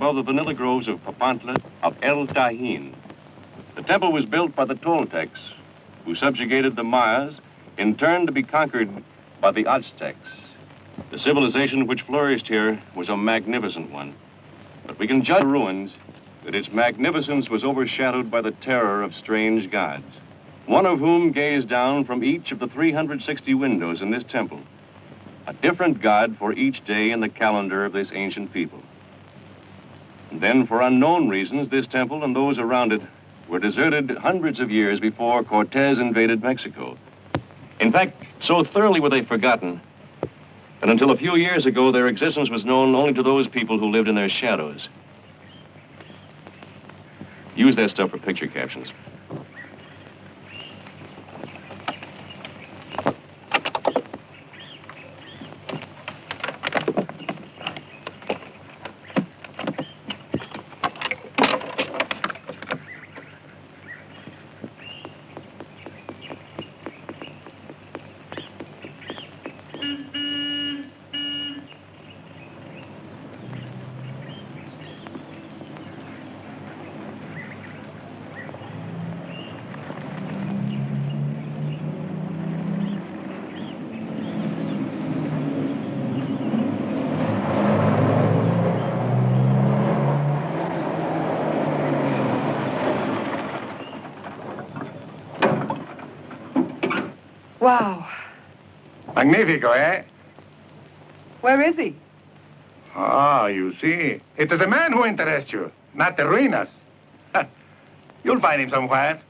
know the vanilla groves of Papantla of El Tahin. The temple was built by the Toltecs, who subjugated the Mayas, in turn to be conquered by the Aztecs. The civilization which flourished here was a magnificent one. But we can judge the ruins that its magnificence was overshadowed by the terror of strange gods, one of whom gazed down from each of the 360 windows in this temple, a different god for each day in the calendar of this ancient people. And then, for unknown reasons, this temple and those around it were deserted hundreds of years before Cortez invaded Mexico. In fact, so thoroughly were they forgotten that until a few years ago, their existence was known only to those people who lived in their shadows. Use that stuff for picture captions. Wow. Magnifico, eh? Where is he? Ah, you see. It is the man who interests you, not the ruinas. You'll find him somewhere.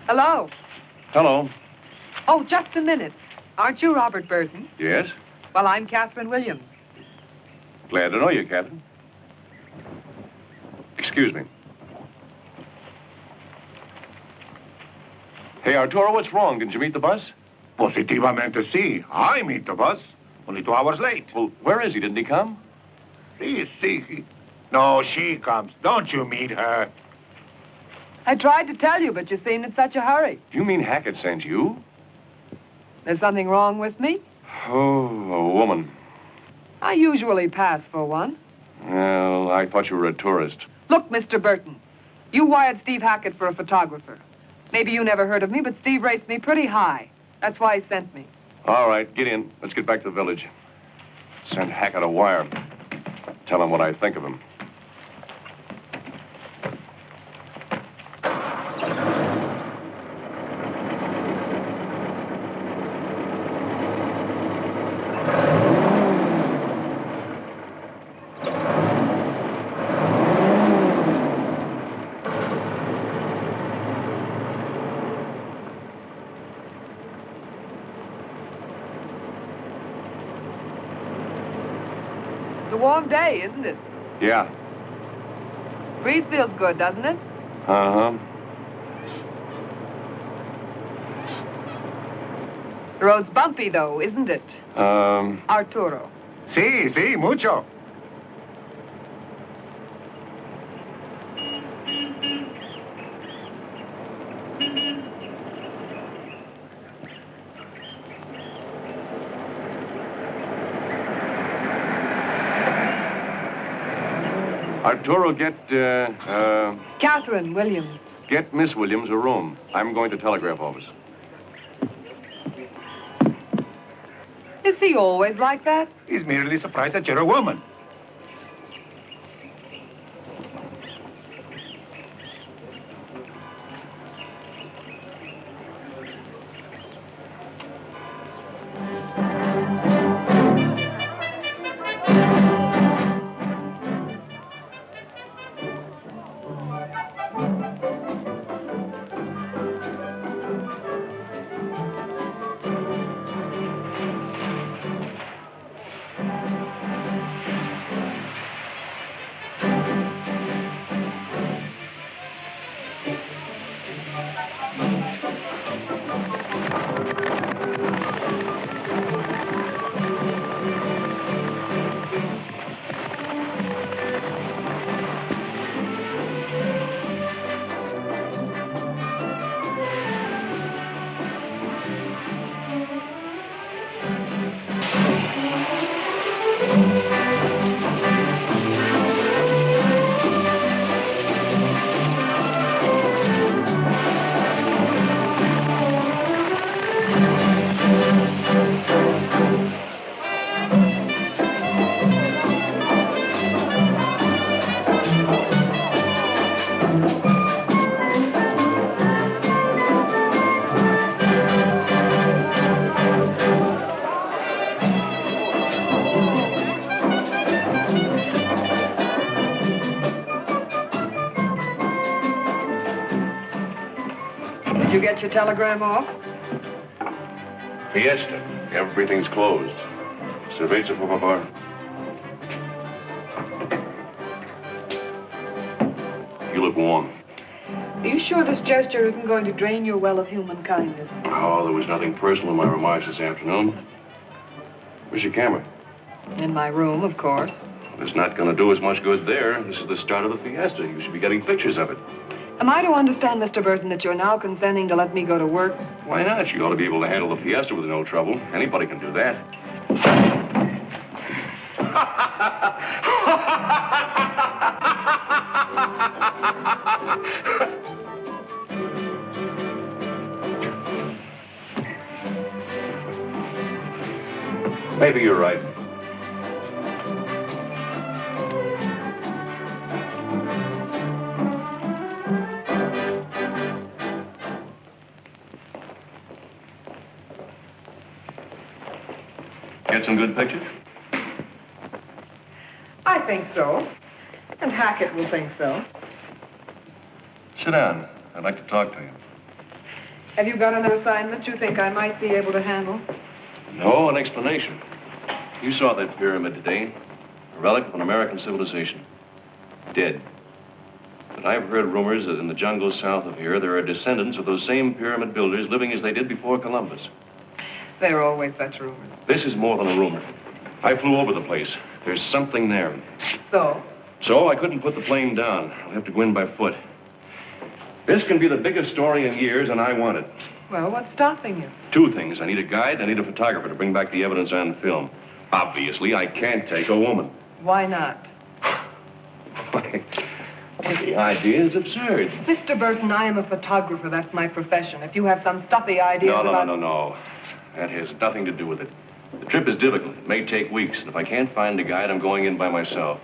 Hello. Hello. Oh, just a minute. Aren't you Robert Burton? Yes? Well, I'm Catherine Williams. Glad to know you, Captain. Excuse me. Hey, Arturo, what's wrong? Didn't you meet the bus? Positivamente sí. I meet the bus. Only 2 hours late. Well, where is he? Didn't he come? See. No, she comes. Don't you meet her. I tried to tell you, but you seemed in such a hurry. You mean Hackett sent you? There's something wrong with me? Oh, a woman. I usually pass for one. Well, I thought you were a tourist. Look, Mr. Burton, you wired Steve Hackett for a photographer. Maybe you never heard of me, but Steve rates me pretty high. That's why he sent me. All right, get in. Let's get back to the village. Send Hackett a wire. Tell him what I think of him. It's a warm day, isn't it? Yeah. Breeze feels good, doesn't it? Uh-huh. The road's bumpy, though, isn't it? Arturo. Sí, mucho. Arturo, get, Catherine Williams. get Miss Williams a room. I'm going to telegraph office. Is he always like that? He's merely surprised that you're a woman. Did you get your telegram off? Fiesta. Everything's closed. Cerveza, por favor. You look warm. Are you sure this gesture isn't going to drain your well of human kindness? Oh, there was nothing personal in my remarks this afternoon. Where's your camera? In my room, of course. It's not going to do as much good there. This is the start of the fiesta. You should be getting pictures of it. Am I to understand, Mr. Burton, that you're now consenting to let me go to work? Why not? You ought to be able to handle the fiesta with no trouble. Anybody can do that. Maybe you're right. Get some good pictures? I think so. And Hackett will think so. Sit down. I'd like to talk to you. Have you got an assignment you think I might be able to handle? No, an explanation. You saw that pyramid today. A relic of an American civilization. Dead. But I've heard rumors that in the jungles south of here, there are descendants of those same pyramid builders living as they did before Columbus. There are always such rumors. This is more than a rumor. I flew over the place. There's something there. So, I couldn't put the plane down. I'll have to go in by foot. This can be the biggest story in years, and I want it. well, what's stopping you? Two things. I need a guide, I need a photographer to bring back the evidence on film. Obviously, I can't take a woman. Why not? The idea is absurd. Mr. Burton, I am a photographer. That's my profession. If you have some stuffy ideas No. That has nothing to do with it. The trip is difficult. It may take weeks. And if I can't find a guide, I'm going in by myself.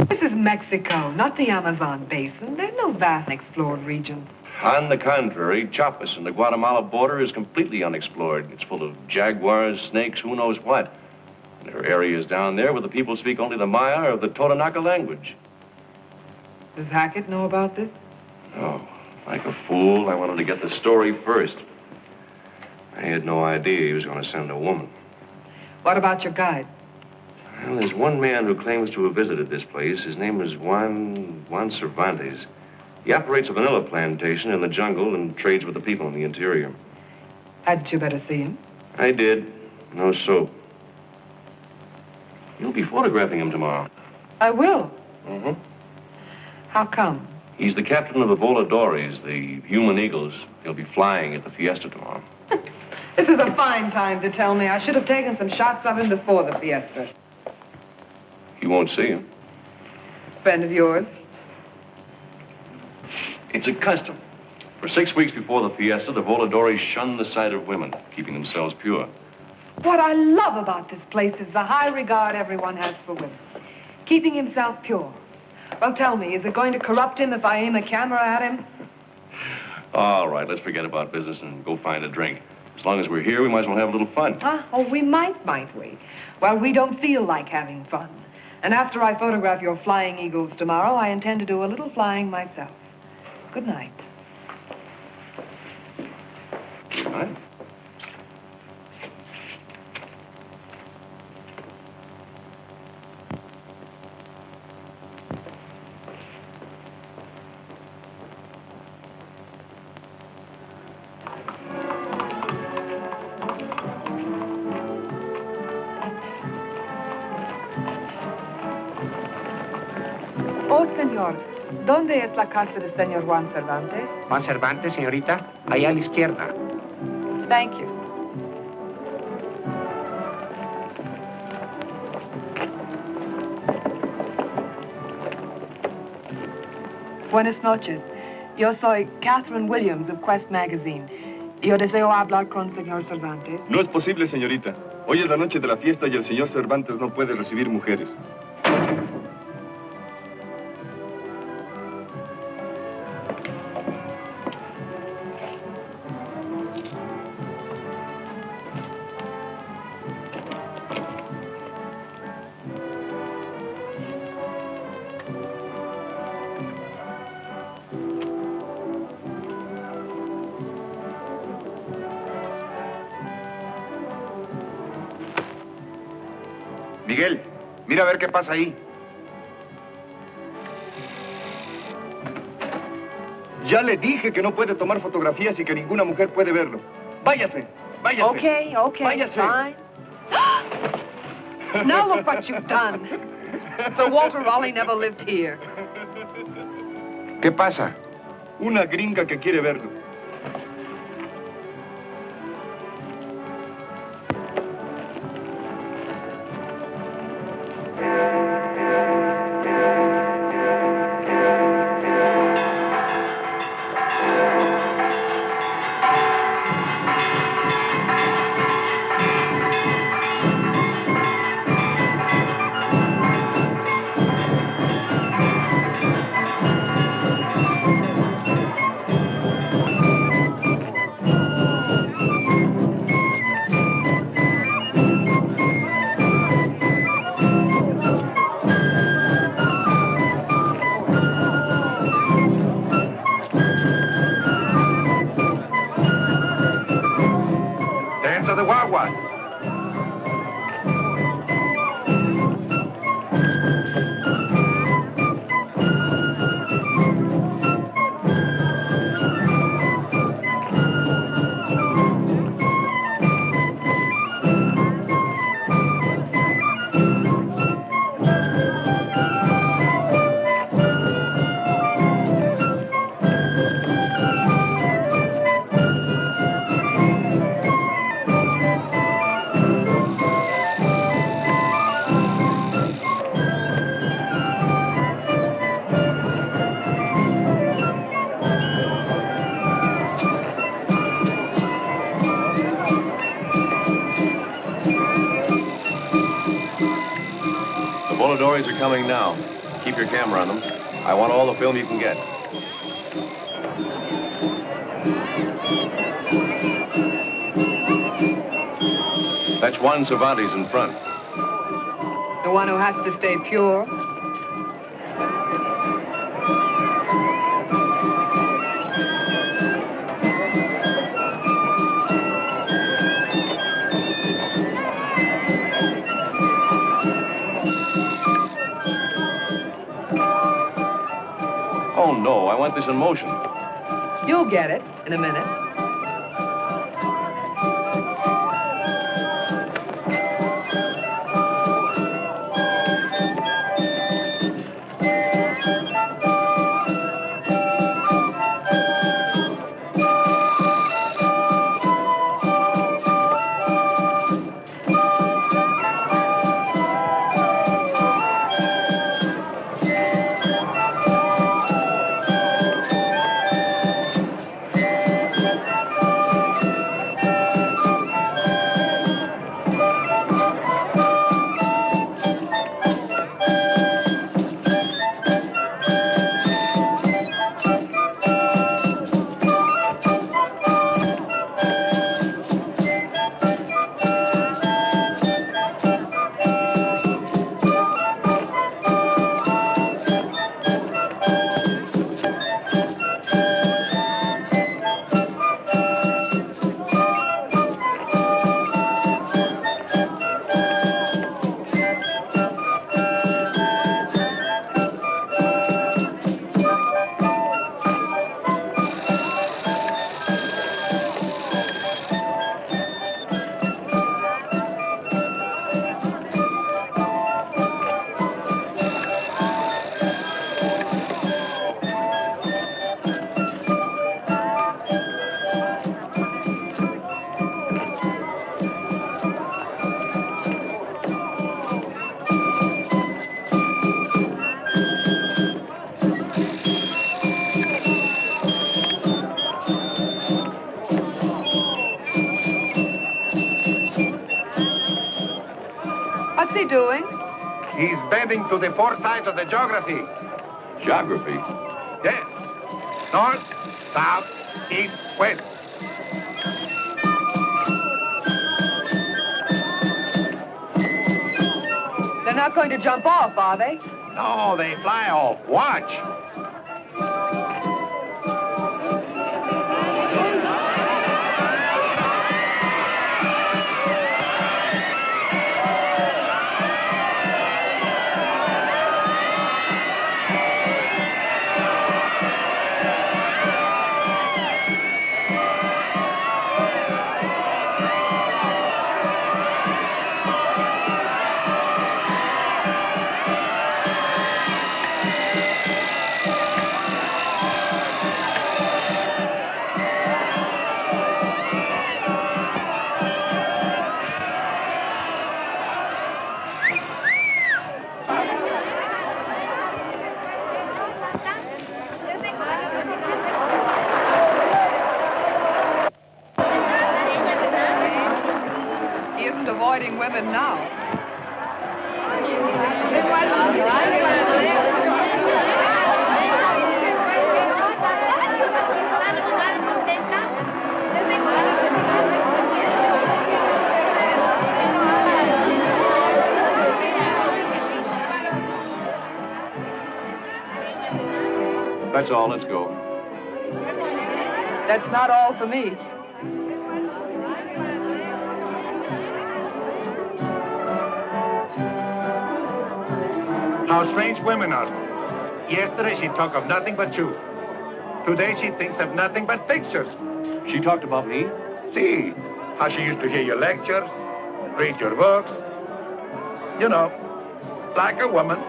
This is Mexico, not the Amazon basin. There are no vast explored regions. On the contrary, Chiapas and the Guatemala border is completely unexplored. It's full of jaguars, snakes, who knows what. There are areas down there where the people speak only the Maya or the Totonaca language. Does Hackett know about this? No. Like a fool, I wanted to get the story first. I had no idea he was going to send a woman. What about your guide? Well, there's one man who claims to have visited this place. His name is Juan Cervantes. He operates a vanilla plantation in the jungle and trades with the people in the interior. Hadn't you better see him? I did. No soap. You'll be photographing him tomorrow. I will. Mm-hmm. How come? He's the captain of the voladores, the human eagles. He'll be flying at the fiesta tomorrow. This is a fine time to tell me. I should have taken some shots of him before the fiesta. You won't see him. Friend of yours? It's a custom. For 6 weeks before the fiesta, the voladores shun the sight of women, keeping themselves pure. What I love about this place is the high regard everyone has for women. Keeping himself pure. Well, tell me, is it going to corrupt him if I aim a camera at him? All right, let's forget about business and go find a drink. As long as we're here, we might as well have a little fun. Oh, we might we? Well, we don't feel like having fun. And after I photograph your flying eagles tomorrow, I intend to do a little flying myself. Good night. Good night. Oh, señor, ¿dónde es la casa del señor Juan Cervantes? Juan Cervantes, señorita, allá a la izquierda. Thank you. Buenas noches. Yo soy Catherine Williams of Quest Magazine. Yo deseo hablar con señor Cervantes. No es posible, señorita. Hoy es la noche de la fiesta y el señor Cervantes no puede recibir mujeres. Miguel, mira a ver qué pasa ahí. Ya le dije que no puede tomar fotografías y que ninguna mujer puede verlo. Váyase, váyase. Okay, Váyase. fine. Now look what you've done. Sir Walter Raleigh never lived here. ¿Qué pasa? Una gringa que quiere verlo. Dentro de guagua. The Voladores are coming now. Keep your camera on them. I want all the film you can get. That's Juan Cervantes in front. The one who has to stay pure. Oh, no, I want this in motion. You'll get it in a minute. What's he doing? He's bending to the four sides of the geography. Geography? Yes. North, south, east, west. They're not going to jump off, are they? No, they fly off. Watch. avoiding women now. That's all. Let's go. That's not all for me. How strange women are. Yesterday she talked of nothing but you. Today she thinks of nothing but pictures. She talked about me? See, how she used to hear your lectures, read your books. You know, like a woman.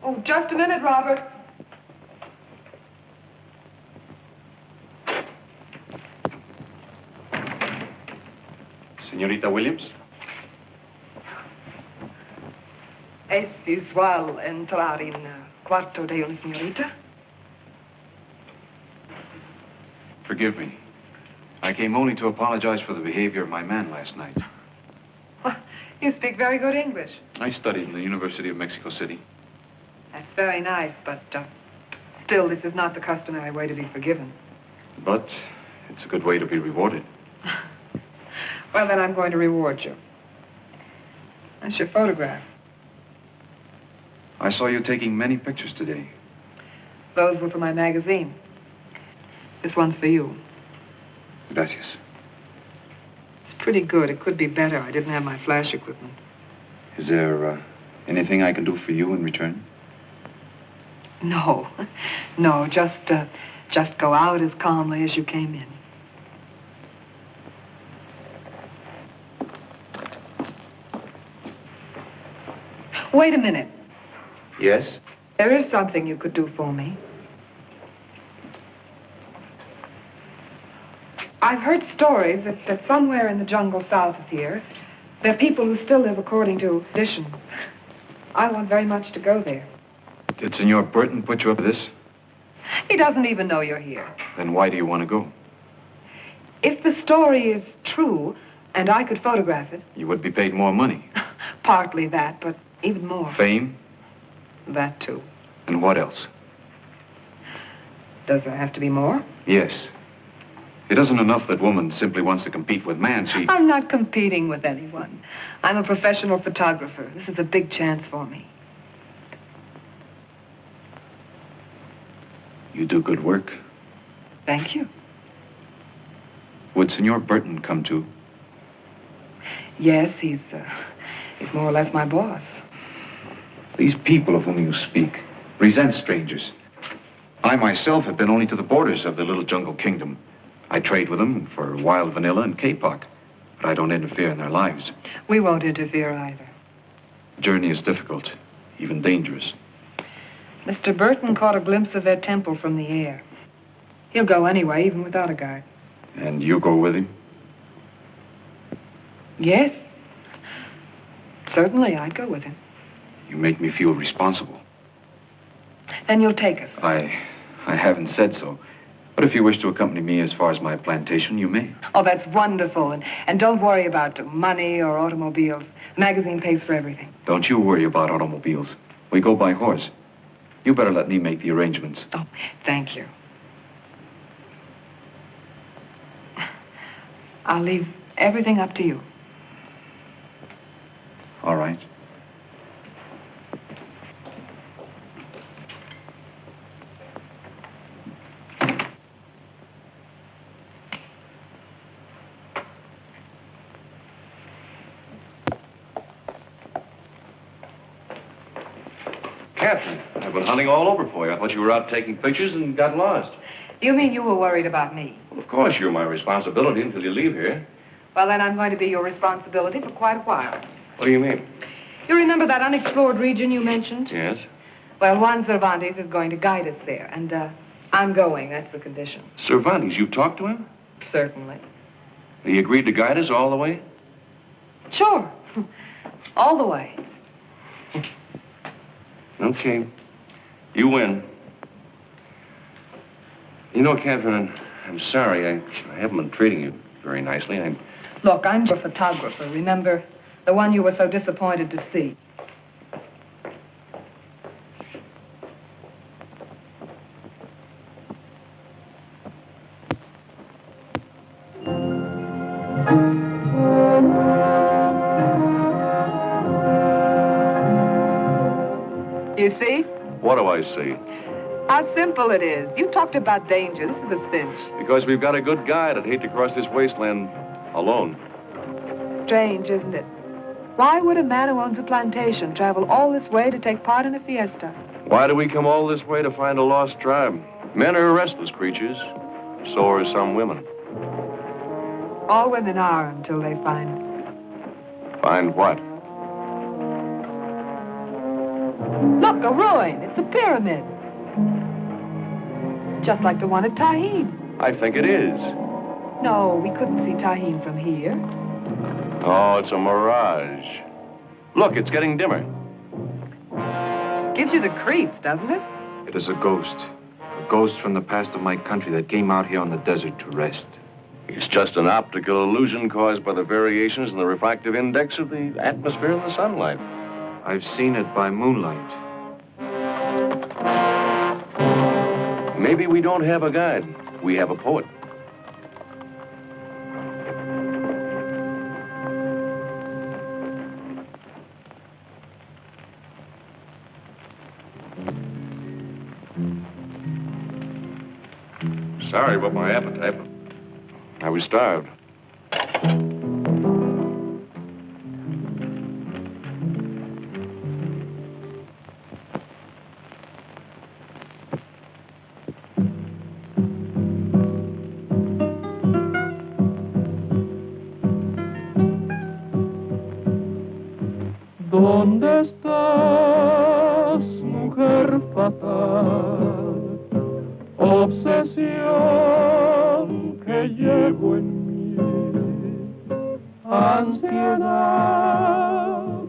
Oh, just a minute, Robert. Señorita Williams? Es usual entrar en cuarto de una señorita? Forgive me. I came only to apologize for the behavior of my man last night. Well, you speak very good English. I studied in the University of Mexico City. That's very nice, but still, this is not the customary way to be forgiven. But it's a good way to be rewarded. Well, then I'm going to reward you. That's your photograph. I saw you taking many pictures today. Those were for my magazine. This one's for you. Gracias. It's pretty good. It could be better. I didn't have my flash equipment. Is there anything I can do for you in return? No. No, just go out as calmly as you came in. Wait a minute. Yes? There is something you could do for me. I've heard stories that somewhere in the jungle south of here, there are people who still live according to traditions. I want very much to go there. Did Senor Burton put you up to this? He doesn't even know you're here. Then why do you want to go? If the story is true, and I could photograph it... You would be paid more money. Partly that, but even more. Fame? That, too. And what else? Does there have to be more? Yes. It isn't enough that woman simply wants to compete with man. She... I'm not competing with anyone. I'm a professional photographer. This is a big chance for me. You do good work. Thank you. Would Senor Burton come too? Yes, he's more or less my boss. These people of whom you speak resent strangers. I myself have been only to the borders of the little jungle kingdom. I trade with them for wild vanilla and kapok, but I don't interfere in their lives. We won't interfere either. The journey is difficult, even dangerous. Mr. Burton caught a glimpse of their temple from the air. He'll go anyway, even without a guide. And you go with him? Yes. Certainly, I'd go with him. You make me feel responsible. Then you'll take us. I haven't said so. But if you wish to accompany me as far as my plantation, you may. Oh, that's wonderful. And don't worry about money or automobiles. The magazine pays for everything. Don't you worry about automobiles. We go by horse. You better let me make the arrangements. Oh, thank you. I'll leave everything up to you. All right. Captain, I've been hunting all over for you. I thought you were out taking pictures and got lost. You mean you were worried about me? Well, of course, you're my responsibility until you leave here. Well, then I'm going to be your responsibility for quite a while. What do you mean? You remember that unexplored region you mentioned? Yes. Well, Juan Cervantes is going to guide us there, and I'm going. That's the condition. Cervantes, you talked to him? Certainly. He agreed to guide us all the way? Sure. All the way. Okay. You win. You know, Catherine, I'm sorry. I haven't been treating you very nicely. Look, I'm your photographer. Remember? The one you were so disappointed to see. You see? What do I see? How simple it is. You talked about danger. This is a cinch. Because we've got a good guide. I'd hate to cross this wasteland alone. Strange, isn't it? Why would a man who owns a plantation travel all this way to take part in a fiesta? Why do we come all this way to find a lost tribe? Men are restless creatures. So are some women. All women are until they find... Find what? Look, a ruin. It's a pyramid. Just like the one at Tahine. I think it is. No, we couldn't see Tahine from here. Oh, it's a mirage. Look, it's getting dimmer. Gives you the creeps, doesn't it? It is a ghost. A ghost from the past of my country that came out here on the desert to rest. It's just an optical illusion caused by the variations in the refractive index of the atmosphere and the sunlight. I've seen it by moonlight. Maybe we don't have a guide. We have a poet. Sorry about my appetite, but I was starved. ¿Dónde estás, mujer fatal? Obsesión que llevo en mí, ansiedad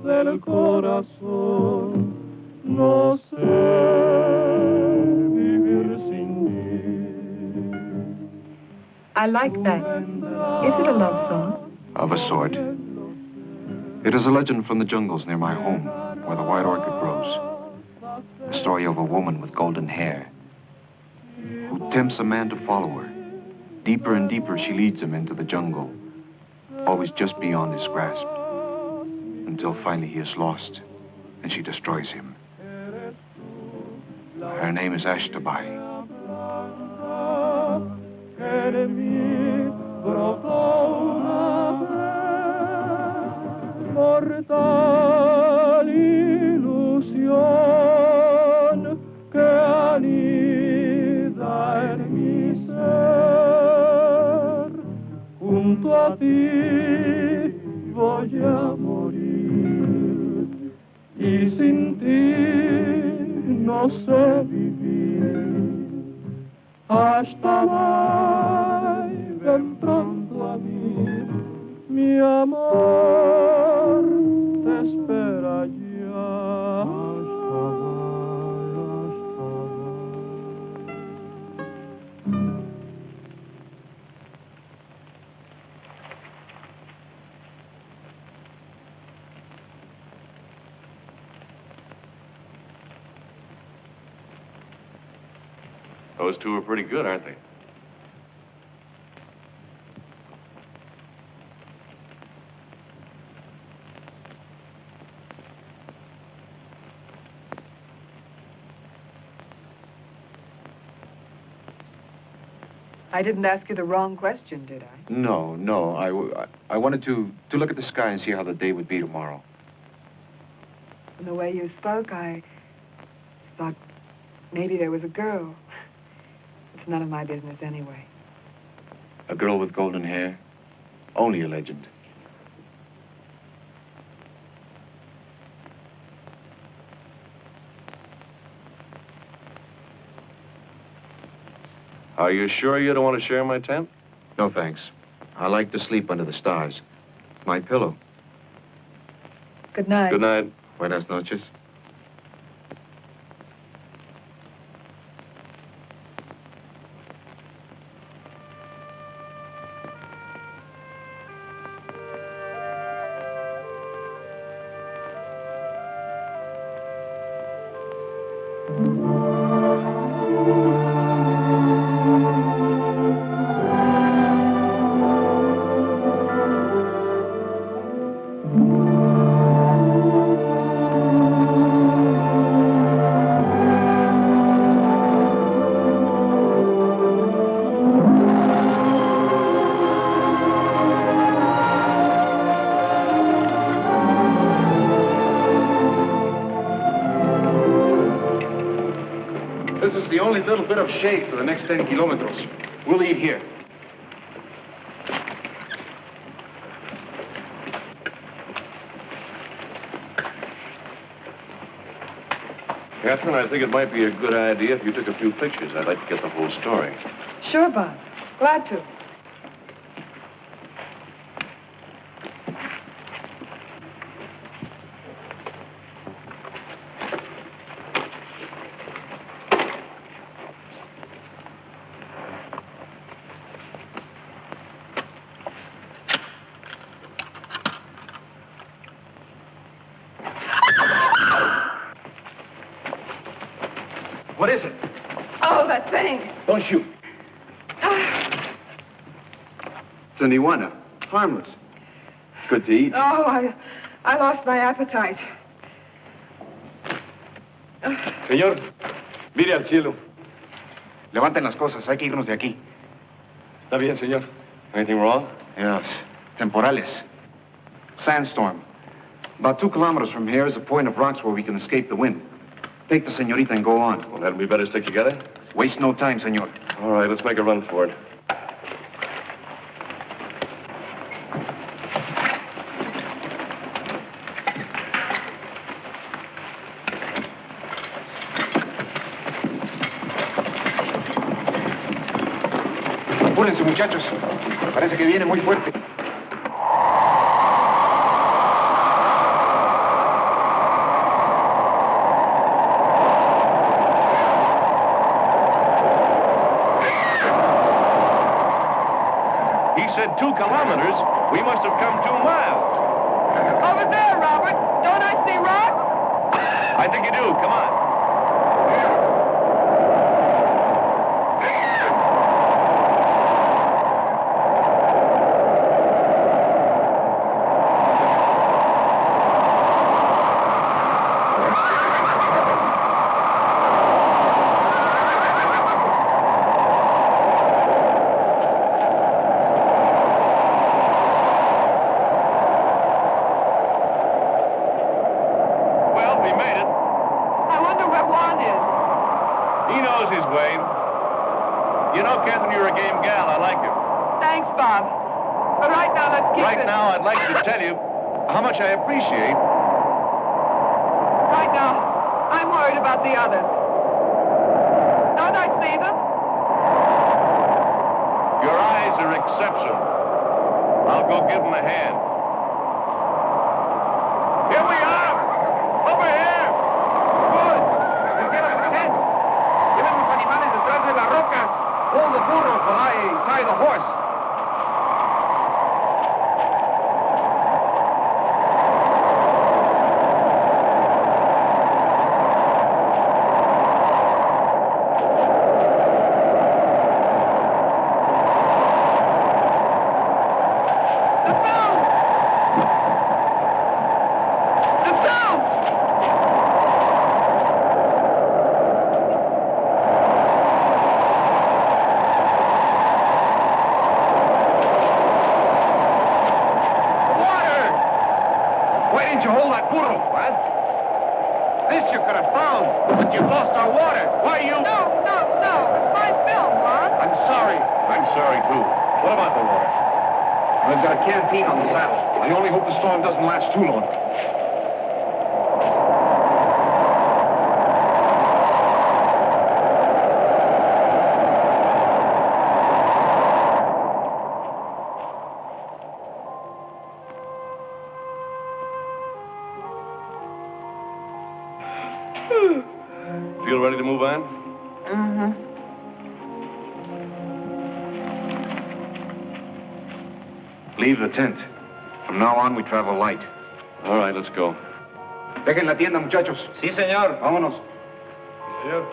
del corazón, no sé vivir sin ti. I like that. Is it a love song? Of a sort. It is a legend from the jungles near my home, where the white orchid grows. The story of a woman with golden hair who tempts a man to follow her. Deeper and deeper she leads him into the jungle, always just beyond his grasp, until finally he is lost and she destroys him. Her name is Ashtabai. Mortal ilusión que anida en mi ser, junto a ti voy a morir y sin ti no sé vivir. Hasta ven pronto a mí, mi amor te espera ya. Those two are pretty good, aren't they? I didn't ask you the wrong question, did I? No. I wanted to look at the sky and see how the day would be tomorrow. From the way you spoke, I thought maybe there was a girl. It's none of my business anyway. A girl with golden hair? Only a legend. Are you sure you don't want to share my tent? No, thanks. I like to sleep under the stars. My pillow. Good night. Good night. Buenas noches. This is the only little bit of shade for the next 10 kilometers. We'll eat here. Catherine, I think it might be a good idea if you took a few pictures. I'd like to get the whole story. Sure, Bob. Glad to. What is it? Oh, that thing. Don't shoot. It's an iguana. Harmless. It's good to eat. Oh, I lost my appetite. Señor, mire al cielo. Levanten las cosas. Hay que irnos de aquí. Está bien, señor. Anything wrong? Yes. Temporales. Sandstorm. About 2 kilometers from here is a point of rocks where we can escape the wind. Take the señorita and go on. Well, hadn't we better stick together? Waste no time, señor. All right, let's make a run for it. Apúrense, muchachos. Parece que viene muy fuerte. He said 2 kilometers. We must have come 2 miles. Over there, Robert. Don't I see rocks? I think you do. Come on. Well, we made it. I wonder where Juan is. He knows his way. You know, Catherine, you're a game gal. I like you. Thanks, Bob. But right now, let's keep Right it. now, I'd like to tell you how much I appreciate. Right now, I'm worried about the others. Don't I see them? Your eyes are exceptional. I'll go give them a hand. Here we are! Over here! ¡Good! ¡Entera el tent! ¡Lleven los animales detrás de las rocas! Hold the burros while I tie the horse. The sound! The sound! Water! Why didn't you hold that burro? What? This you could have found, but you lost our water. Why you... No, no, no. It's my film, Juan. I'm sorry. I'm sorry, too. What about the water? I've got a canteen on the saddle. I only hope the storm doesn't last too long. move on? Mm-hmm. Leave the tent. From now on, we travel light. All right, let's go. Dejen la tienda, muchachos. Sí, señor. Vámonos. Señor.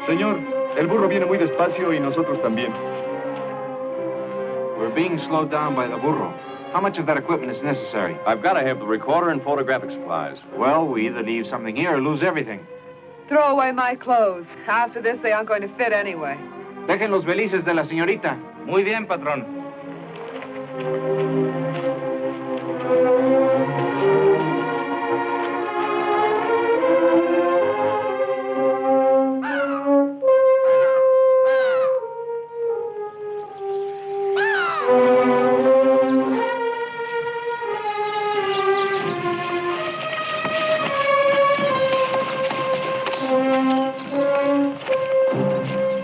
Señor, el burro viene muy despacio y nosotros también. We're being slowed down by the burro. How much of that equipment is necessary? I've got to have the recorder and photographic supplies. Well, we either leave something here or lose everything. Throw away my clothes. After this, they aren't going to fit anyway. Dejen los belices de la señorita. Muy bien, patrón.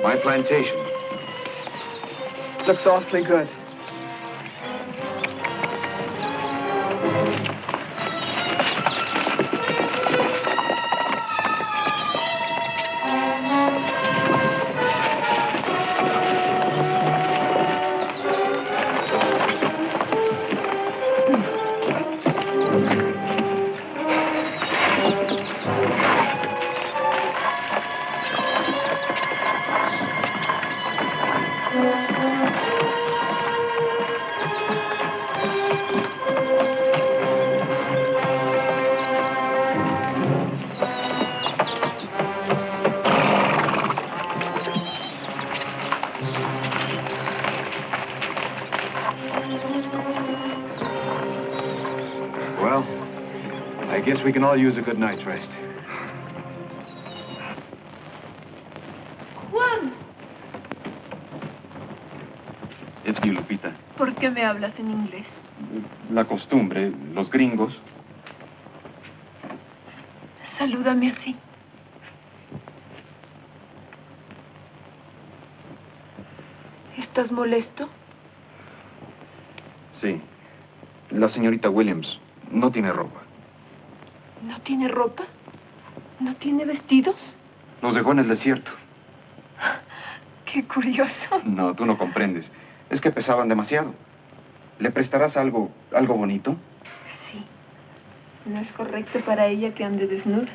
My plantation. Looks awfully good. Well, I guess we can all use a good night's rest. Juan, Es que, Lupita, ¿por qué me hablas en inglés? la costumbre, los gringos. Salúdame así. ¿Estás molesto? Sí. La señorita Williams no tiene ropa. ¿No tiene ropa? ¿No tiene vestidos? Nos dejó en el desierto. Qué curioso. No, tú no comprendes. Es que pesaban demasiado. ¿Le prestarás algo bonito? Sí. No es correcto para ella que ande desnuda.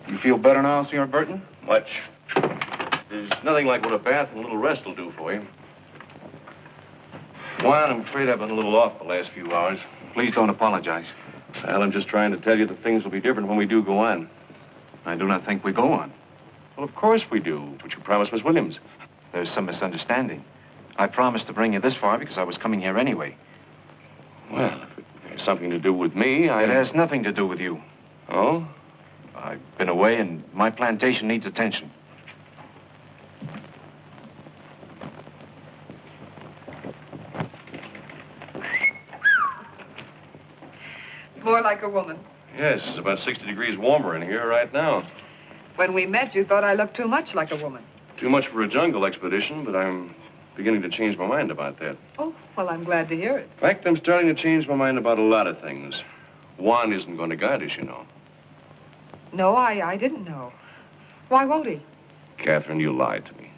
You feel better now, Sr. Burton? Much. There's nothing like what a bath and a little rest will do for you. Juan, I'm afraid I've been a little off the last few hours. Please don't apologize. Well, I'm just trying to tell you that things will be different when we do go on. I do not think we go on. Well, of course we do, but you promised Miss Williams. There's some misunderstanding. I promised to bring you this far because I was coming here anyway. Well, if it has something to do with me, It has nothing to do with you. Oh? I've been away, and my plantation needs attention. More like a woman. Yes, it's about 60 degrees warmer in here right now. When we met, you thought I looked too much like a woman. Too much for a jungle expedition, but I'm beginning to change my mind about that. Oh, well, I'm glad to hear it. In fact, I'm starting to change my mind about a lot of things. Juan isn't going to guide us, you know. No, I didn't know. Why won't he? Catherine, you lied to me.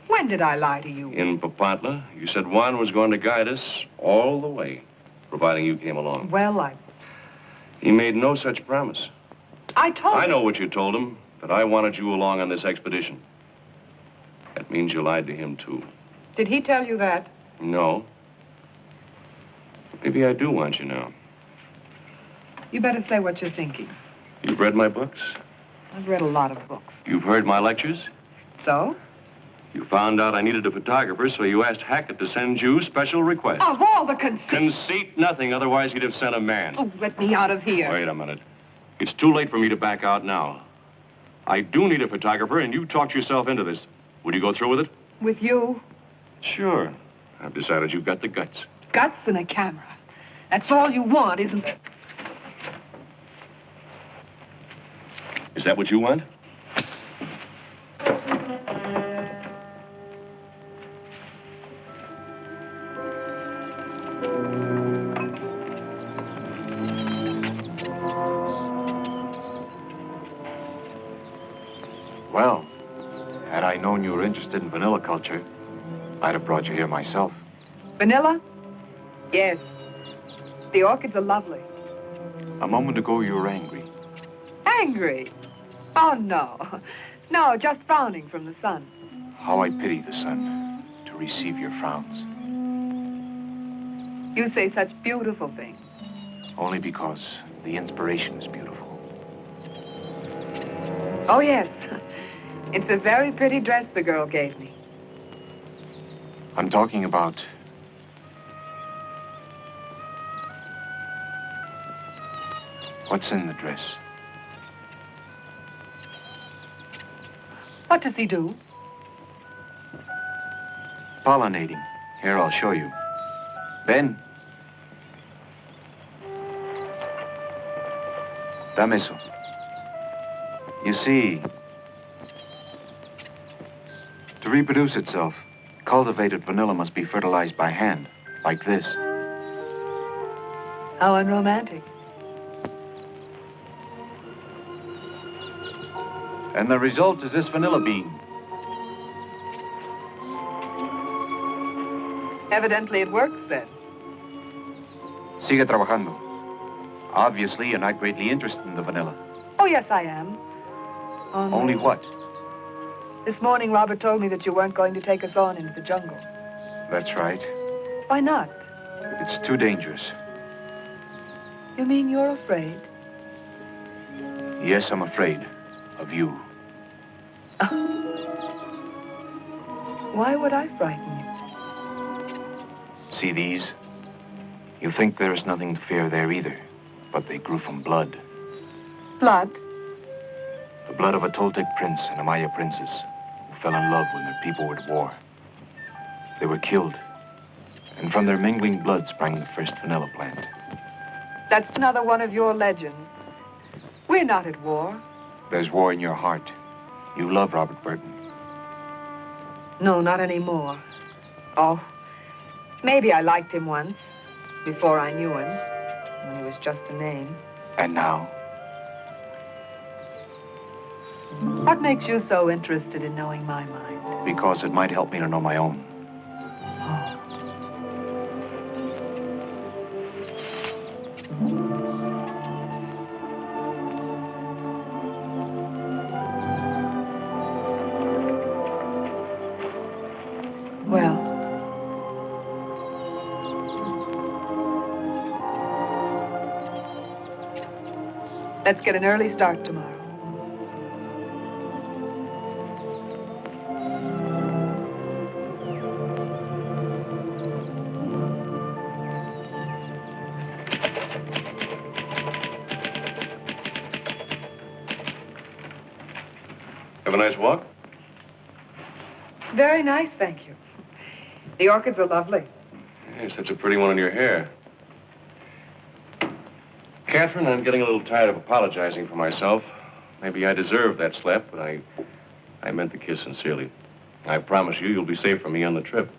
When did I lie to you? In Papantla, you said Juan was going to guide us all the way, providing you came along. Well, He made no such promise. I told I you. know what you told him, that I wanted you along on this expedition. That means you lied to him, too. Did he tell you that? No. Maybe I do want you now. You better say what you're thinking. You've read my books. I've read a lot of books. You've heard my lectures. So? You found out I needed a photographer, so you asked Hackett to send you special requests. Of all the conceit. Conceit nothing, otherwise he'd have sent a man. Oh, let me out of here. Wait a minute. It's too late for me to back out now. I do need a photographer, and you talked yourself into this. Would you go through with it? With you. Sure. I've decided you've got the guts. Guts and a camera. That's all you want, isn't it? Is that what you want? Well, had I known you were interested in vanilla culture, I'd have brought you here myself. Vanilla? Yes. The orchids are lovely. A moment ago, you were angry. Angry? Oh, no. No, just frowning from the sun. How I pity the sun to receive your frowns. You say such beautiful things. Only because the inspiration is beautiful. Oh, yes. It's a very pretty dress the girl gave me. I'm talking about... what's in the dress? What does he do? Pollinating. Here, I'll show you. Ben. Dame eso. You see, to reproduce itself, cultivated vanilla must be fertilized by hand, like this. How unromantic. And the result is this vanilla bean. Evidently it works then. Sigue trabajando. Obviously, you're not greatly interested in the vanilla. Oh, yes, I am. Only what? This morning, Robert told me that you weren't going to take us on into the jungle. That's right. Why not? It's too dangerous. You mean you're afraid? Yes, I'm afraid of you. Why would I frighten you? See these? You think there is nothing to fear there either, but they grew from blood. Blood? The blood of a Toltec prince and a Maya princess who fell in love when their people were at war. They were killed, and from their mingling blood sprang the first vanilla plant. That's another one of your legends. We're not at war. There's war in your heart. You love Robert Burton. No, not anymore. Oh, maybe I liked him once, before I knew him, when he was just a name. And now? What makes you so interested in knowing my mind? Because it might help me to know my own. Well, let's get an early start tomorrow. Have a nice walk? Very nice, thank you. The orchids are lovely. Yes, that's a pretty one in your hair. Catherine, I'm getting a little tired of apologizing for myself. Maybe I deserved that slap, but I meant the kiss sincerely. I promise you, you'll be safe from me on the trip.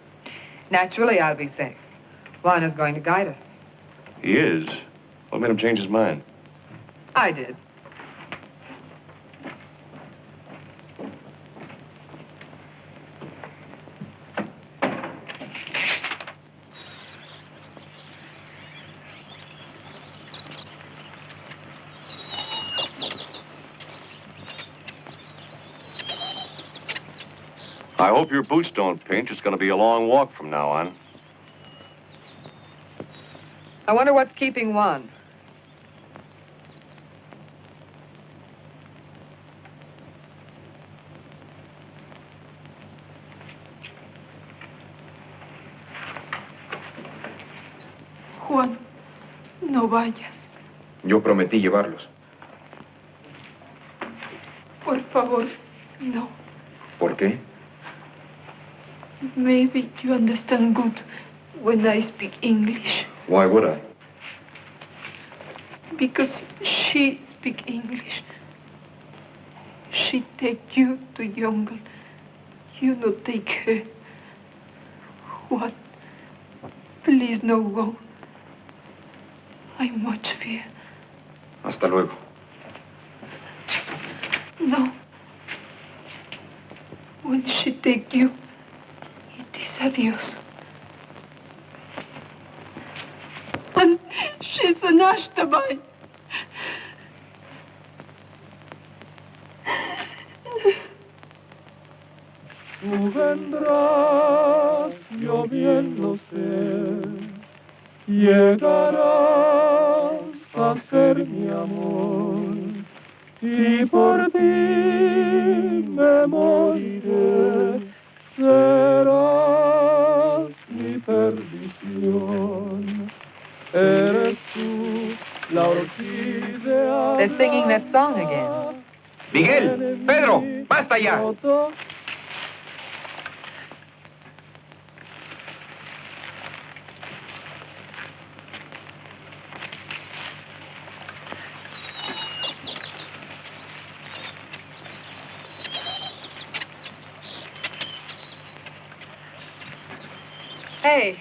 Naturally, I'll be safe. Juana's going to guide us. He is? What made him change his mind? I did. I hope your boots don't pinch. It's going to be a long walk from now on. I wonder what's keeping Juan. Juan, no vayas. Yo prometí llevarlos. Por favor, no. ¿Por qué? Maybe you understand good when I speak English. Why would I? Because she speak English. She take you to jungle. You no take her. What? Please no go. I much fear. Hasta luego. No. When she take you, it is adios. And she's an ashtabai. Tú vendrás, yo bien lo sé, llegarás a ser mi amor, y por ti me moriré, serás mi perdición. Eres tú la orquídea. They're singing that song again. Miguel, Pedro, basta ya. Hey,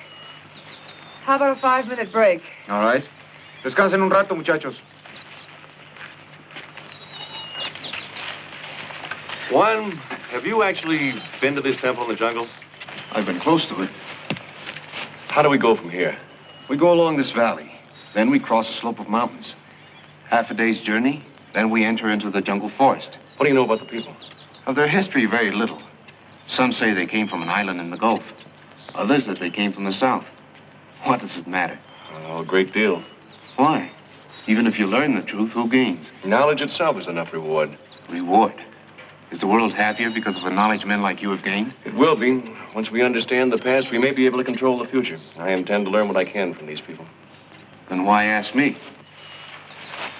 how about a 5-minute break? All right. Descansen un rato, muchachos. Juan, have you actually been to this temple in the jungle? I've been close to it. How do we go from here? We go along this valley. Then we cross a slope of mountains. Half a day's journey, then we enter into the jungle forest. What do you know about the people? Of their history, very little. Some say they came from an island in the Gulf. Others that they came from the south. What does it matter? Oh, a great deal. Why? Even if you learn the truth, who gains? Knowledge itself is enough reward. Reward. Is the world happier because of the knowledge men like you have gained? It will be. Once we understand the past, we may be able to control the future. I intend to learn what I can from these people. Then why ask me?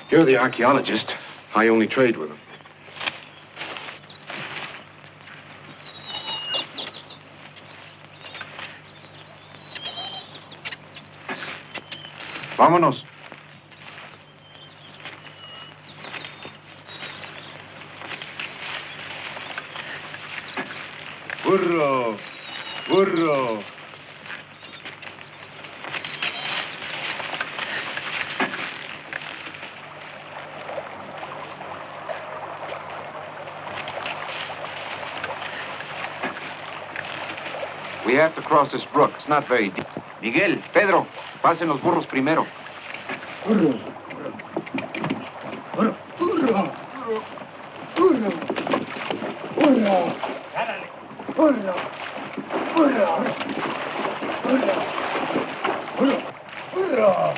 You're the archaeologist. I only trade with them. Vámonos. Burro, burro. We have to cross this brook. It's not very deep. Miguel, Pedro, pasen los burros primero. Burro, burro, burro, burro, burro, burro, burro, burro, burro, burro.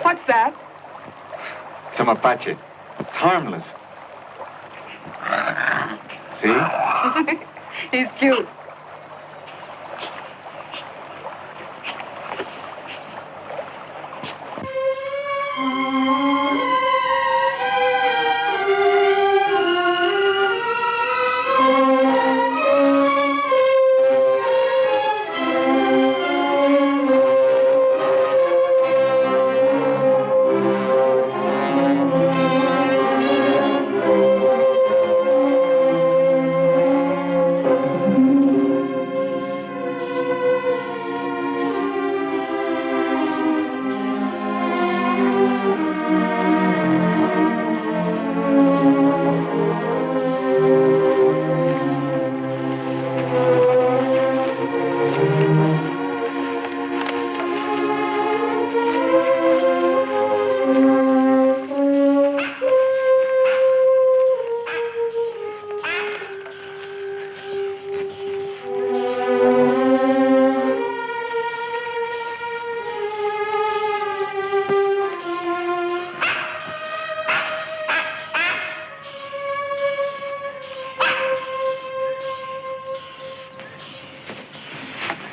What's that? It's a mapache. It's harmless. See? He's cute.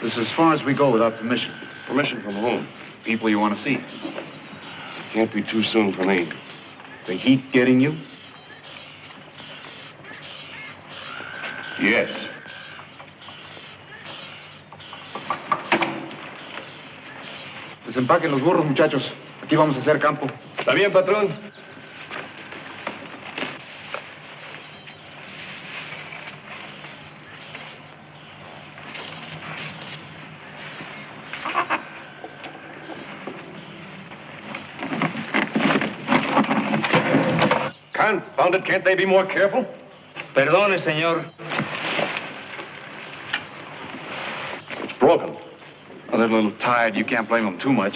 This is as far as we go without permission. Permission from whom? People you want to see. Can't be too soon for me. The heat getting you? Yes. Desempaquen los burros, muchachos. Aquí vamos a hacer campo. ¿Está bien, patrón? Confound it, can't they be more careful? Perdone, señor. It's broken. Well, they're a little tired. You can't blame them too much.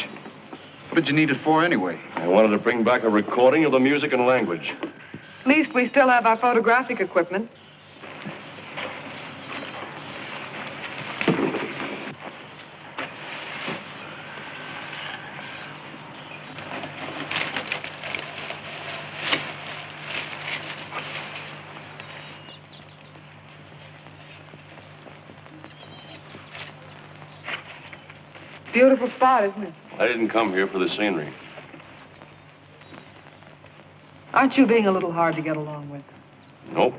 What did you need it for anyway? I wanted to bring back a recording of the music and language. At least we still have our photographic equipment. Beautiful spot, isn't it? I didn't come here for the scenery. Aren't you being a little hard to get along with? Nope.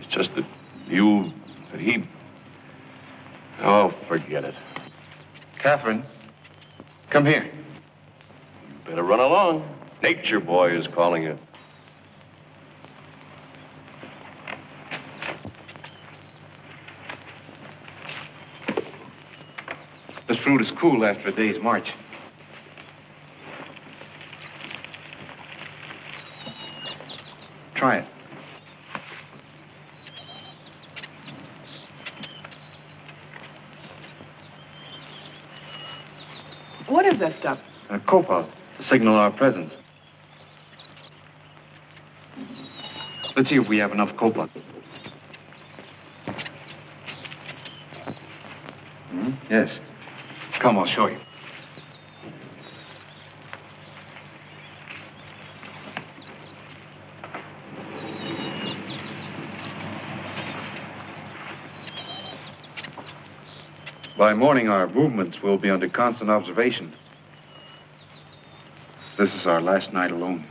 It's just that he... Oh, forget it. Catherine, come here. You better run along. Nature Boy is calling you. This fruit is cool after a day's march. Try it. What is that stuff? A copa to signal our presence. Let's see if we have enough copa. Yes. Come, I'll show you. By morning, our movements will be under constant observation. This is our last night alone.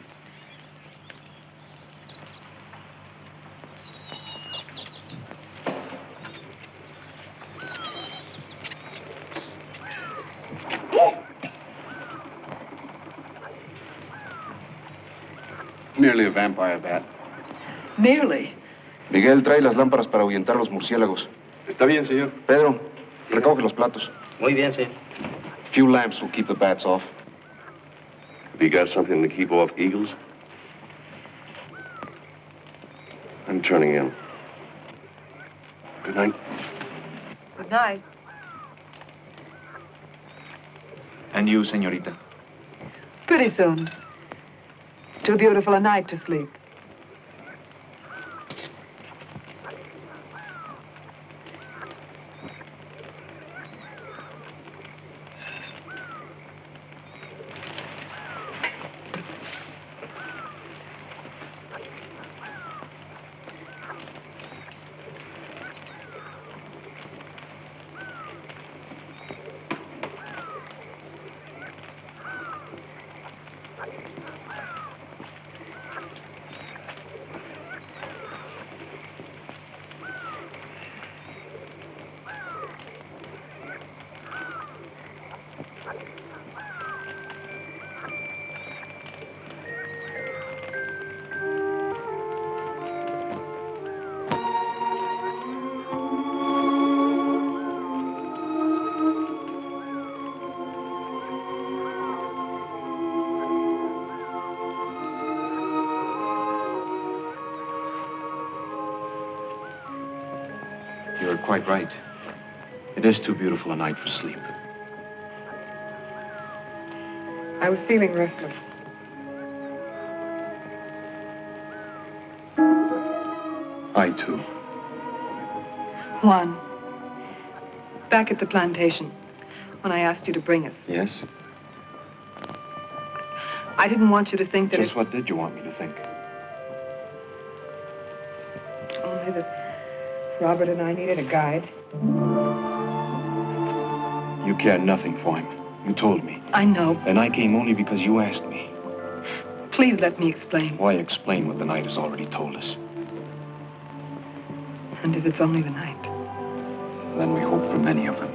Merely a vampire bat. Merely? Miguel, trae las lámparas para ahuyentar los murciélagos. Está bien, señor. Pedro, recoge los platos. Muy bien, señor. A few lamps will keep the bats off. Have you got something to keep off eagles? I'm turning in. Good night. Good night. And you, señorita? Pretty soon. Too beautiful a night to sleep. You're quite right. It is too beautiful a night for sleep. I was feeling restless. I, too. Juan, back at the plantation, when I asked you to bring us, Yes? I didn't want you to think that Just what did you want me to think? only that Robert and I needed a guide. You care nothing for him. You told me. I know. And I came only because you asked me. Please let me explain. Why explain what the night has already told us? And if it's only the night. Then we hope for many of them.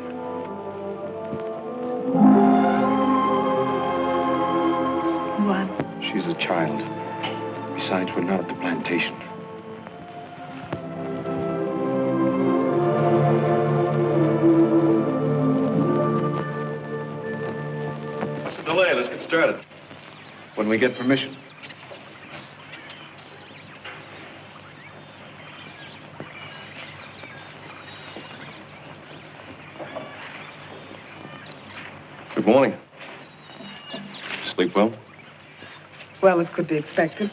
What? She's a child. Besides, we're not at the plantation. What's the delay? Let's get started. When we get permission. Good morning. Sleep well? Well, as could be expected.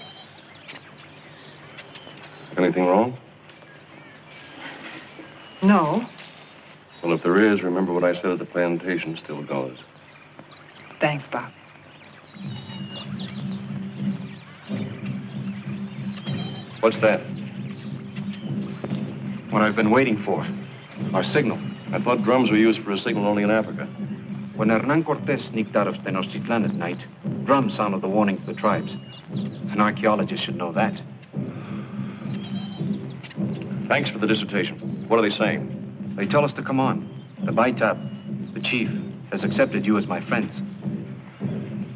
Anything wrong? No. Well, if there is, remember what I said at the plantation still goes. Thanks, Bob. What's that? What I've been waiting for. Our signal. I thought drums were used for a signal only in Africa. When Hernan Cortez sneaked out of Tenochtitlan at night, drums sounded the warning to the tribes. An archaeologist should know that. Thanks for the dissertation. What are they saying? They tell us to come on. The Baitab, the chief, has accepted you as my friends.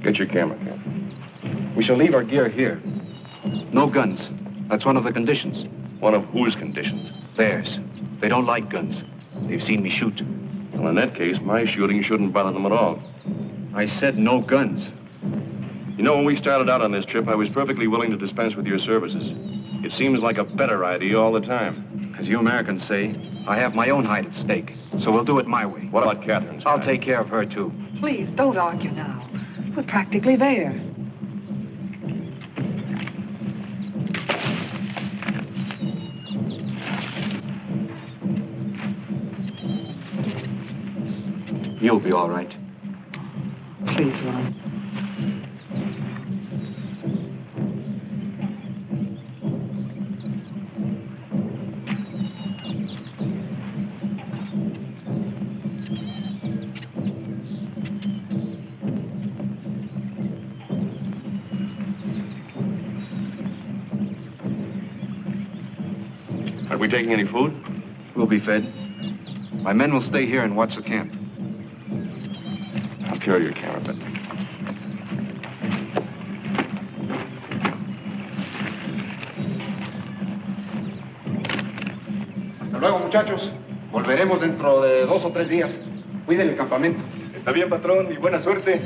Get your camera, Captain. We shall leave our gear here. No guns. That's one of the conditions. One of whose conditions? Theirs. They don't like guns. They've seen me shoot. Well, in that case, my shooting shouldn't bother them at all. I said no guns. You know, when we started out on this trip, I was perfectly willing to dispense with your services. It seems like a better idea all the time. As you Americans say, I have my own hide at stake, so we'll do it my way. What about Catherine's? I'll take care of her, too. Please, don't argue now. We're practically there. You'll be all right. Please, Ron. Are we taking any food? We'll be fed. My men will stay here and watch the camp. I'll carry your camera, but... Hasta luego, muchachos. Volveremos dentro de 2 o 3 días. Cuiden el campamento. Está bien, patrón, y buena suerte.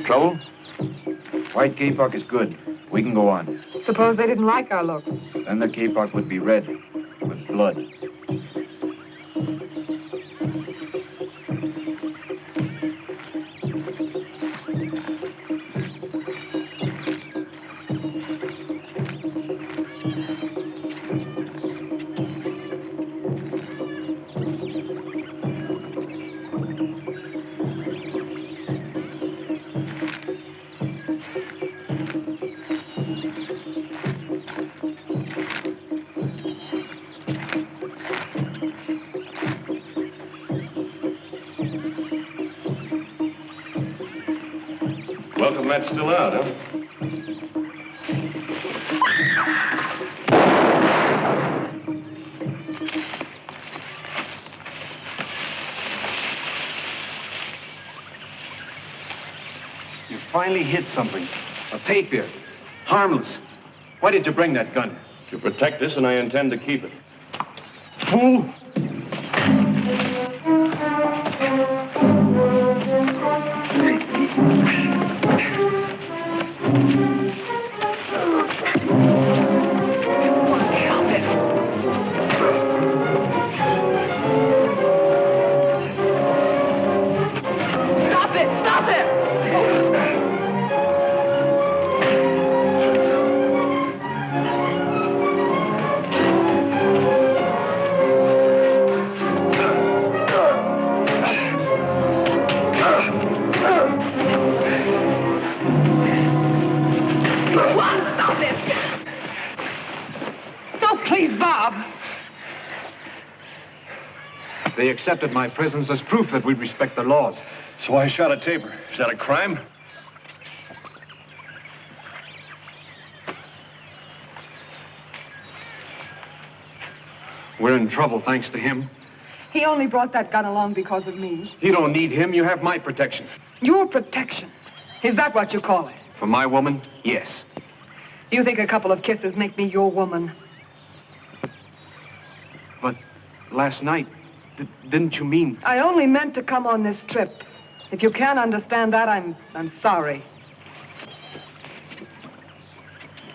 Trouble? White kapok is good. We can go on. Suppose they didn't like our looks. Then the kapok would be red with blood. Welcome, that's still out, huh? ¿Y finally hit something. A tapir. Harmless. Why did you bring that gun? To protect us, and I intend to keep it. Fool! Stop it! Stop it! Stop it! No, please, Bob. They accepted my presence as proof that we respect the laws. So I shot a tapir. Is that a crime? We're in trouble thanks to him. He only brought that gun along because of me. You don't need him. You have my protection. Your protection. Is that what you call it? For my woman, yes. You think a couple of kisses make me your woman? But last night, didn't you mean... I only meant to come on this trip. If you can't understand that, I'm sorry.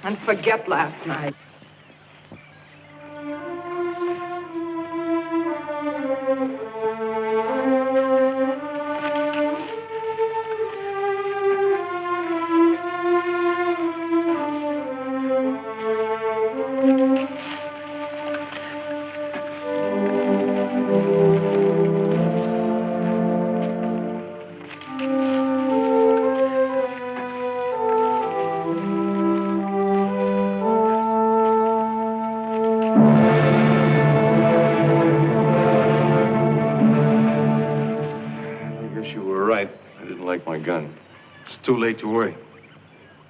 And forget last night. My gun. It's too late to worry.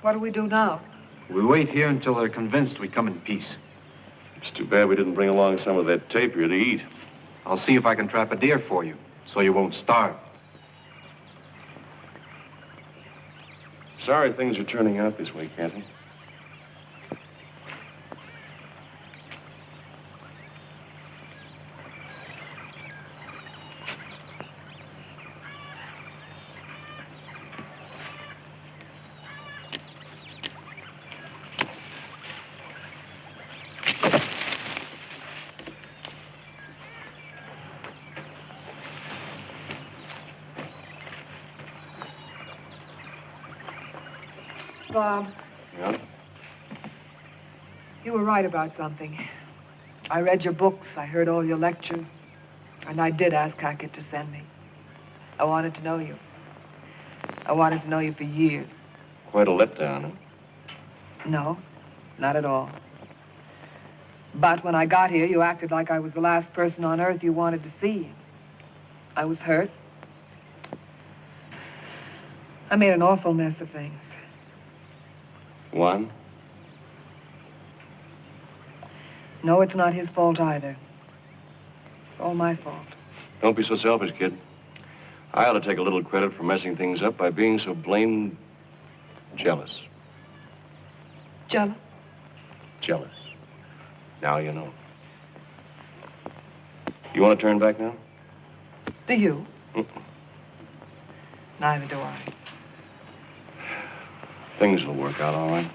What do we do now? We wait here until they're convinced we come in peace. It's too bad we didn't bring along some of that tapir to eat. I'll see if I can trap a deer for you, so you won't starve. Sorry things are turning out this way, Captain. Bob. Yeah? You were right about something. I read your books, I heard all your lectures, and I did ask Hackett to send me. I wanted to know you. I wanted to know you for years. Quite a letdown, huh? No, not at all. But when I got here, you acted like I was the last person on earth you wanted to see. I was hurt. I made an awful mess of things. One? No, it's not his fault either. It's all my fault. Don't be so selfish, kid. I ought to take a little credit for messing things up by being so blamed jealous. Jealous? Jealous. Now you know. You want to turn back now? Do you? Mm-mm. Neither do I. Things will work out all right.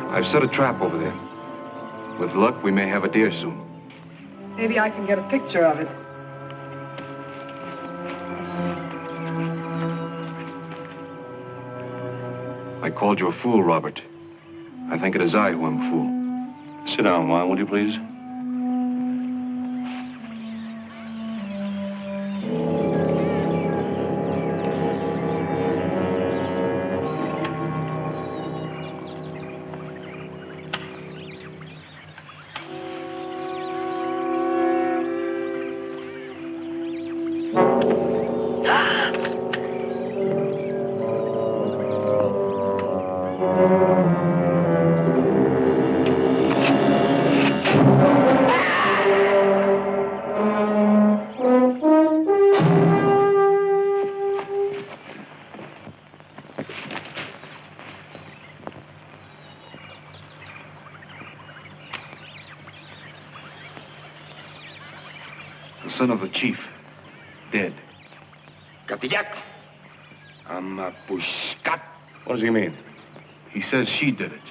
I've set a trap over there. With luck, we may have a deer soon. Maybe I can get a picture of it. I called you a fool, Robert. I think it is I who am a fool. Sit down, Juan, will you please? The son of the chief. Dead. Katiyak. Amapushkat. What does he mean? He says she did it.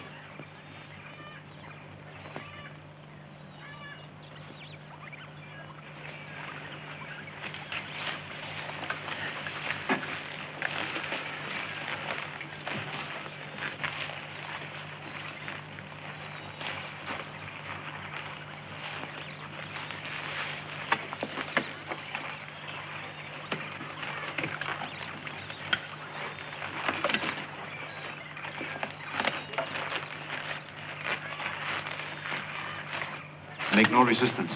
Make no resistance.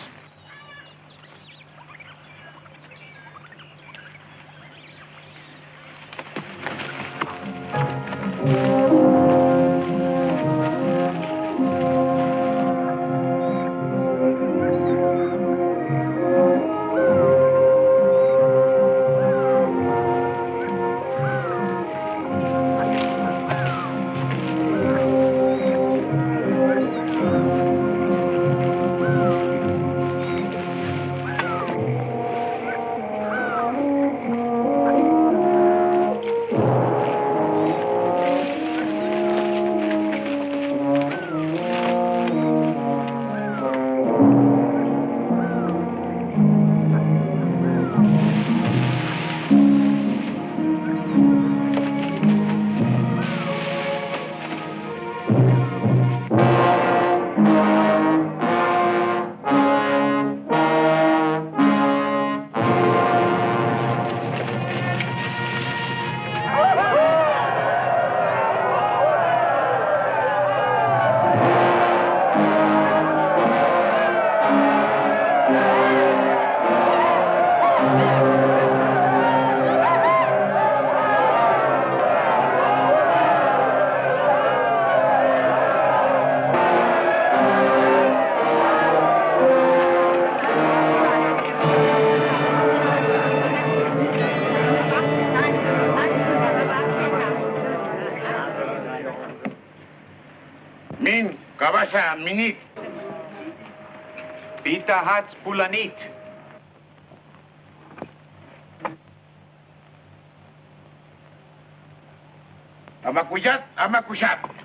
Min, kabasa, minit. Pita hats pulanit. Amakuyat, amakusyat.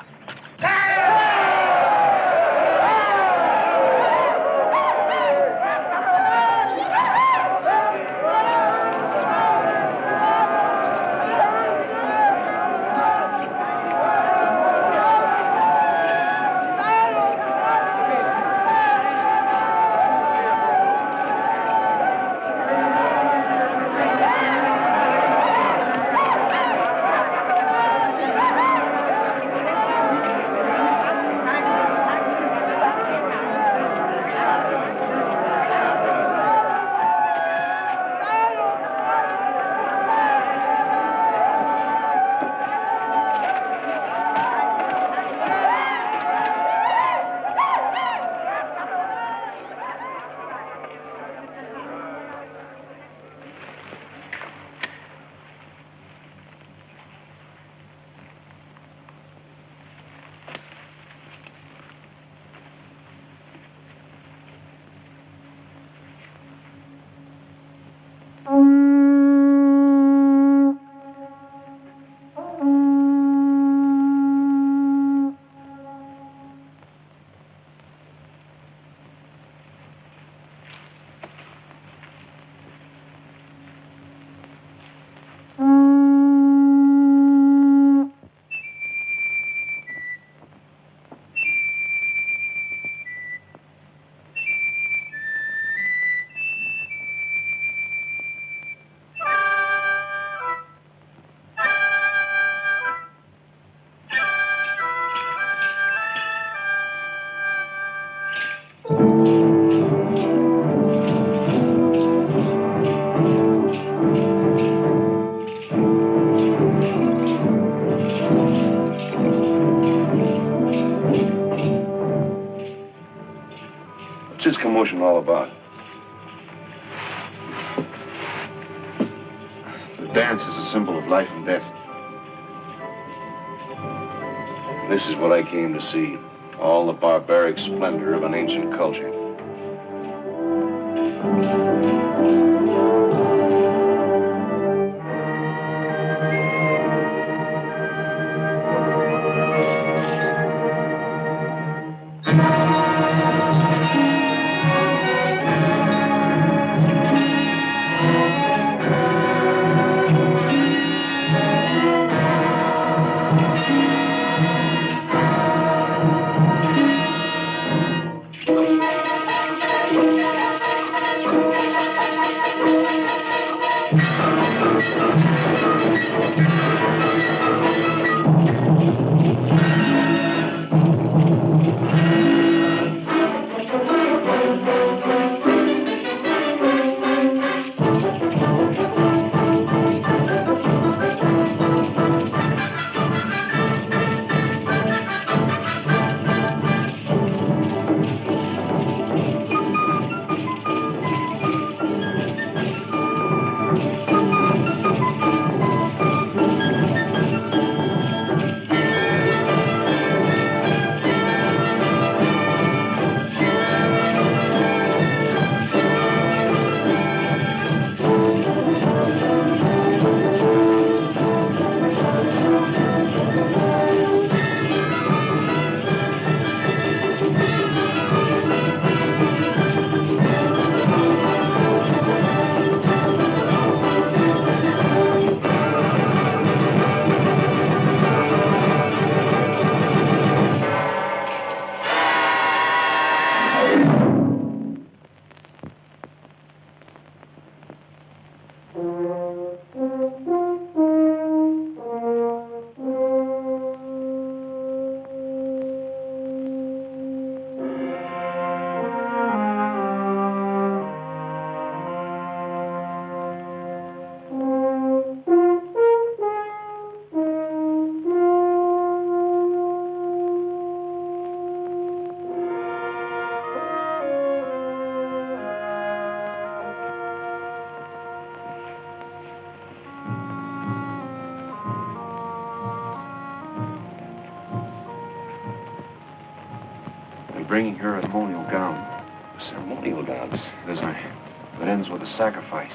What's this commotion all about? The dance is a symbol of life and death. This is what I came to see. All the barbaric splendor of an ancient culture. Bringing her a ceremonial gown. Ceremonial gowns. That ends with a sacrifice.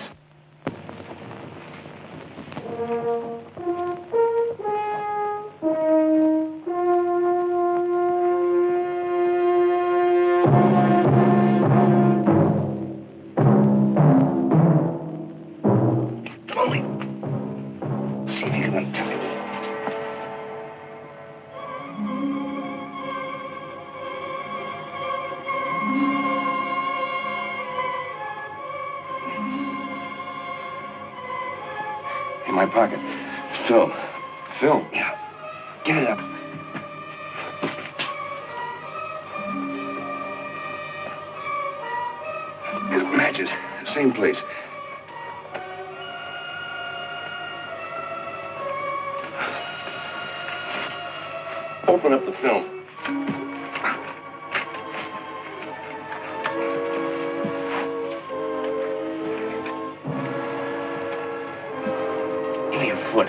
Slowly. See if you can untie it. In my pocket. Film. Film? Yeah. Get it up. It matches. Same place. Open up the film. Give me your foot.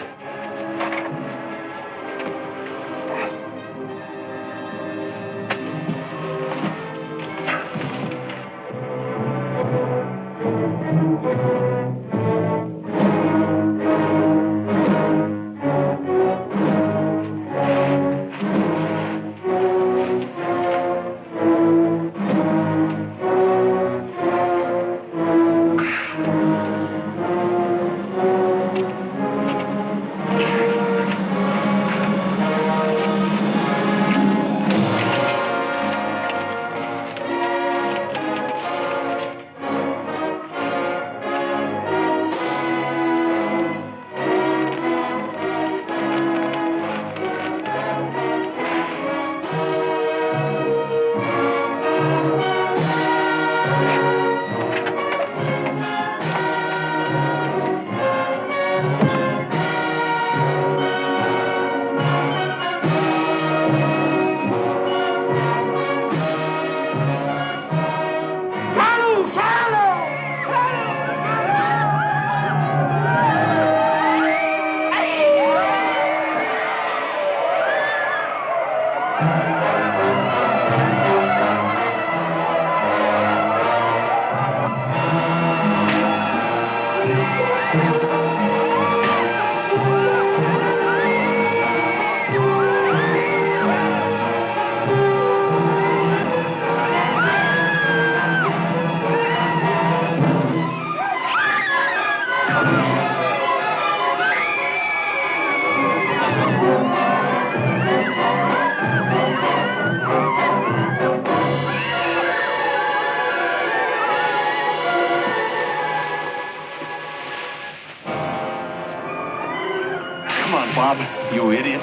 Bob, you idiot.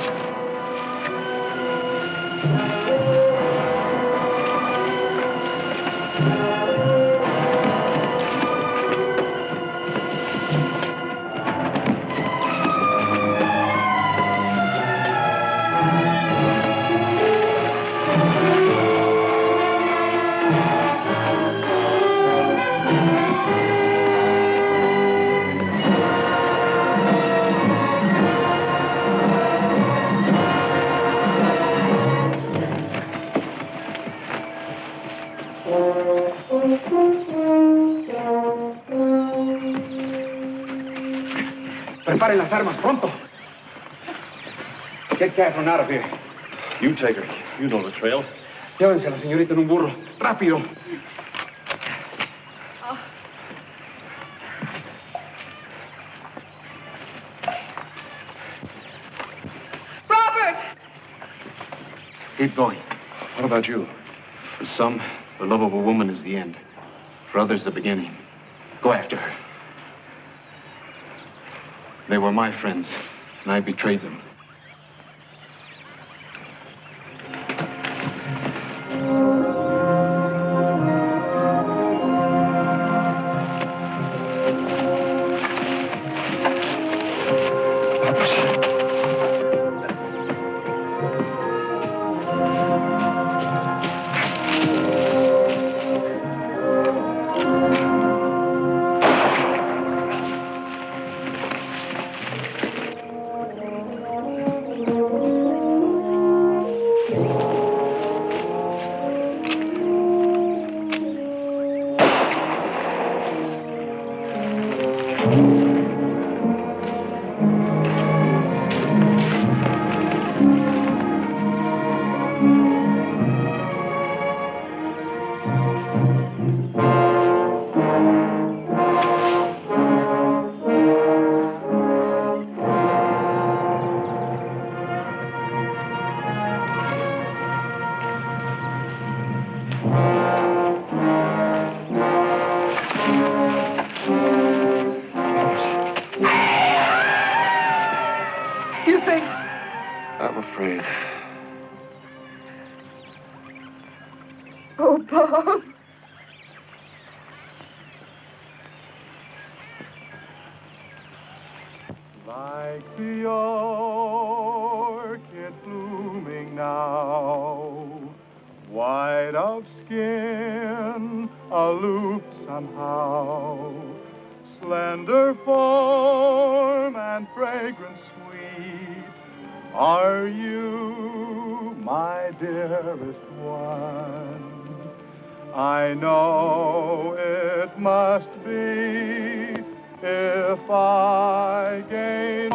Preparen las armas, pronto. Get Catherine out of here. You take her. You know the trail. Llévense a la señorita en un burro. ¡Rápido! Keep going. What about you? For some, the love of a woman is the end. For others, the beginning. Go after her. They were my friends, and I betrayed them. I'm afraid. Oh, Bob. Like the orchid blooming now, white of skin, aloof somehow, slender form and fragrance sweet, are you, my dearest one? I know it must be if I gain